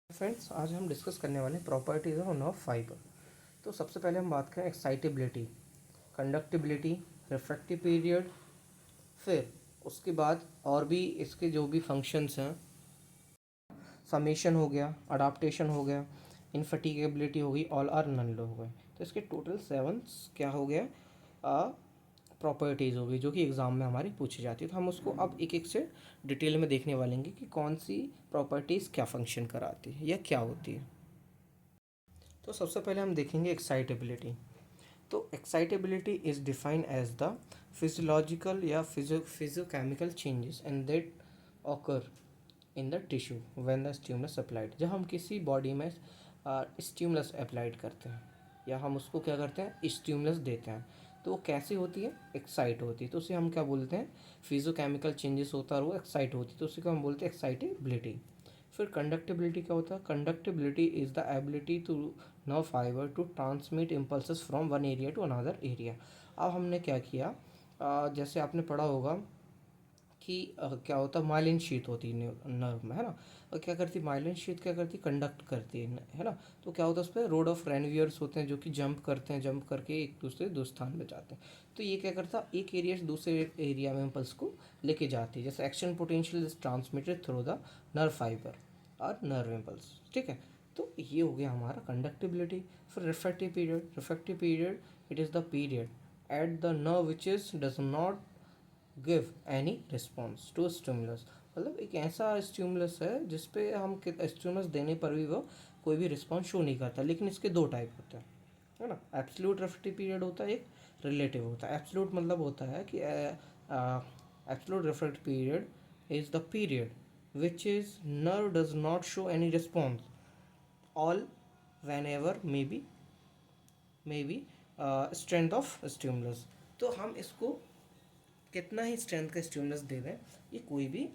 Friends, आज हम discuss करने वाले हैं प्रॉपर्टीज़ ऑफ नर्व फाइबर। तो सबसे पहले हम बात करें एक्साइटेबिलिटी, कंडक्टिबिलिटी, रिफ्रैक्टिव पीरियड। फिर उसके बाद और भी इसके जो भी फंक्शंस हैं, समेशन हो गया, अडाप्टेशन हो गया, इनफैटिगेबिलिटी हो गई, ऑल आर नन हो गए। तो इसके टोटल 7 क्या हो गया, प्रॉपर्टीज़ हो गई जो कि एग्ज़ाम में हमारी पूछी जाती है। तो हम उसको अब एक एक से डिटेल में देखने वाले हैं कि कौन सी प्रॉपर्टीज़ क्या फंक्शन कराती है या क्या होती है। तो सबसे पहले हम देखेंगे एक्साइटेबिलिटी। तो excitability is defined as the physiological या physiochemical changes and that occur in the tissue when the stimulus applied. जब हम किसी बॉडी में स्टिमुलस अप्लाइड करते हैं या हम उसको क्या करते हैं, स्टिमुलस देते हैं, तो वो कैसे होती है, एक्साइट होती है। तो उसे हम क्या बोलते हैं, फिजियोकेमिकल चेंजेस होता है और वो एक्साइट होती है, तो उसे हम बोलते हैं एक्साइटेबिलिटी। फिर कंडक्टिबिलिटी क्या होता है, conductibility is the ability to nerve fibre to transmit impulses from one area to another area. अब हमने क्या किया, जैसे आपने पढ़ा होगा कि क्या होता है, माइलिन शीथ होती है नर्व में, है ना। और क्या करती है माइलिन शीथ, क्या करती है, कंडक्ट करती है ना। तो क्या होता है, उस पर रोड ऑफ रेनवियर्स होते हैं जो कि जंप करते हैं, जंप करके एक दूसरे दो स्थान में जाते हैं। तो ये क्या करता है, एक एरिया से दूसरे एरिया में इम्पल्स को लेके जाती है। जैसे action potential is transmitted through the nerve fibre और नर्व इम्पल्स, ठीक है। तो ये हो गया हमारा कंडक्टिबिलिटी। फिर refractive period, refractive period it is the period at the nerve which is does not give any response to stimulus. मतलब एक ऐसा स्टिमुलस है जिसपे हम स्टिमुलस देने पर भी वो कोई भी रिस्पॉन्स शो नहीं करता। लेकिन इसके दो टाइप होते हैं, है ना। एब्सोल्यूट रिफ्रैक्टिव पीरियड होता है, एक रिलेटिव होता है। एब्सोल्यूट मतलब होता है कि absolute refractive period is the period which is nerve does not show any response all whenever maybe strength of stimulus। तो हम इसको कितना ही स्ट्रेंथ का स्टिमुलस दे दें, ये कोई भी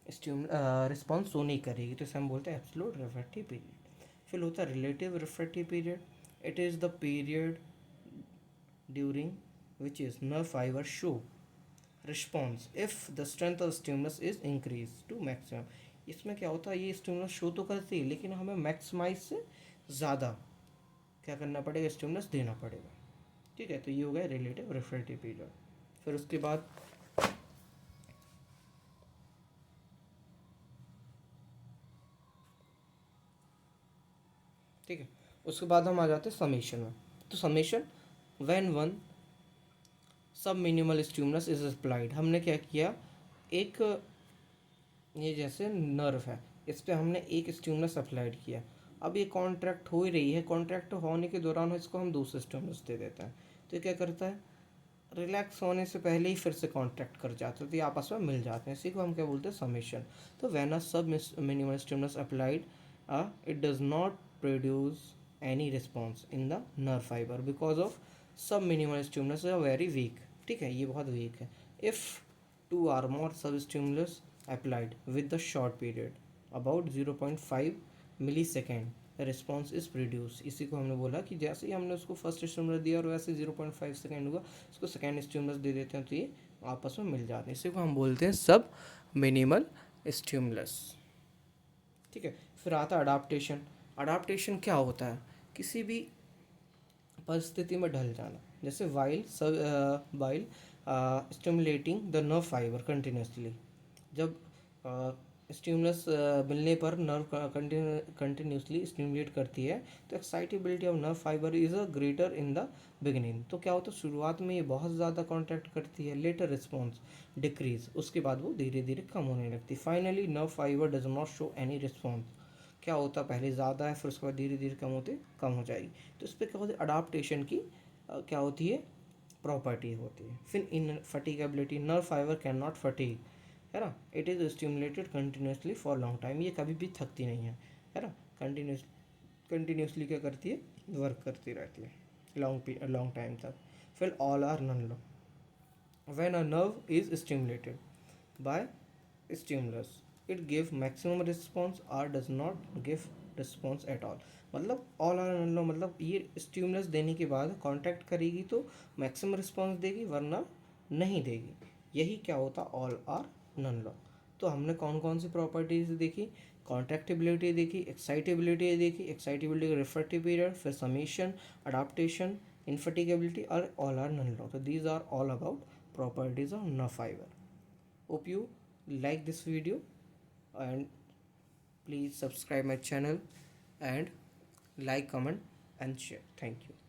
रिस्पॉन्स शो नहीं करेगी। तो इसे हम बोलते हैं एब्सोल्यूट रिफ्रैक्टिव पीरियड। फिर होता है relative refractive period. It is the period during which is nerve fibre show response if the strength of stimulus is increase to maximum. इसमें क्या होता है, ये स्टिमुलस शो तो करती है लेकिन हमें मैक्सिमाइज से ज़्यादा क्या करना पड़ेगा, स्टिमुलस देना पड़ेगा, ठीक है। तो ये हो गया रिलेटिव रिफ्रैक्टिव पीरियड। फिर उसके बाद ठीक है, उसके बाद हम आ जाते हैं समेशन में। तो समेशन व्हेन वन सब मिनिमल स्टिमुलस इज अप्लाइड। हमने क्या किया, एक ये जैसे नर्व है, इस पर हमने एक स्टिमुलस अप्लाइड किया। अब ये कॉन्ट्रैक्ट हो ही रही है, कॉन्ट्रैक्ट होने के दौरान इसको हम दूसरे स्टिमुलस दे देते हैं। तो ये क्या करता है, रिलैक्स होने से पहले ही फिर से कॉन्ट्रैक्ट कर जाते हैं, तो ये आपस में मिल जाते हैं। इसी को हम क्या बोलते हैं, समेशन। तो when a sub minimal stimulus applied it does not produce any response in the nerve fibre because of sub minimal stimulus are very weak, ठीक है, ये बहुत वीक है। If two or more sub stimulus applied with the short period about 0.5 millisecond response is produce. इसी को हमने बोला कि जैसे ही हमने उसको फर्स्ट स्टिमुलस दिया और वैसे 0.5 सेकेंड हुआ, उसको सेकेंड स्टिमुलस दे देते हैं, तो ये आपस में मिल जाते हैं। इसी को हम बोलते हैं सब मिनिमल स्टिमुलस, ठीक है। फिर आता है अडाप्टेशन। अडाप्टेशन क्या होता है, किसी भी परिस्थिति में ढल जाना। जैसे while stimulating the nerve fibre continuously. जब स्टिमुलस मिलने पर नर्व कंटिन्यूसली स्टिमुलेट करती है, तो excitability of nerve fibre is a greater in the beginning. तो क्या होता है, शुरुआत में ये बहुत ज़्यादा कॉन्ट्रैक्ट करती है, लेटर रिस्पॉन्स डिक्रीज, उसके बाद वो धीरे धीरे कम होने लगती है। Finally nerve fibre does not show any response. क्या होता है, पहले ज़्यादा है, फिर उसके बाद धीरे धीरे कम हो जाएगी। तो इस पर क्या होती है, अडाप्टेशन की क्या होती है, प्रॉपर्टी होती है। फिर infatigability, nerve fibre can not fatigue, है ना। It is stimulated continuously for long time. ये कभी भी थकती नहीं है ना। कंटिन्यूसली क्या करती है, वर्क करती रहती है लॉन्ग टाइम तक। फिर all or none law when a nerve is stimulated by stimulus it give maximum response और does not give response at all. मतलब ऑल आर नन लो मतलब ये स्टिमुलस देने के बाद कांटेक्ट करेगी तो मैक्सिमम रिस्पॉन्स देगी, वरना नहीं देगी। यही क्या होता, ऑल आर नन लो। तो हमने कौन कौन सी प्रॉपर्टीज देखी, कॉन्ट्रैक्टिबिलिटी देखी, एक्साइटेबिलिटी देखी, एक्साइटेबिलिटी का रिफ्रैक्टिव पीरियड, फिर समेशन, अडाप्टेशन, इनफैटिगेबिलिटी और all or none law. So these are all about properties of nerve fiber. Hope you like this video and please subscribe my channel and like, comment and share. Thank you.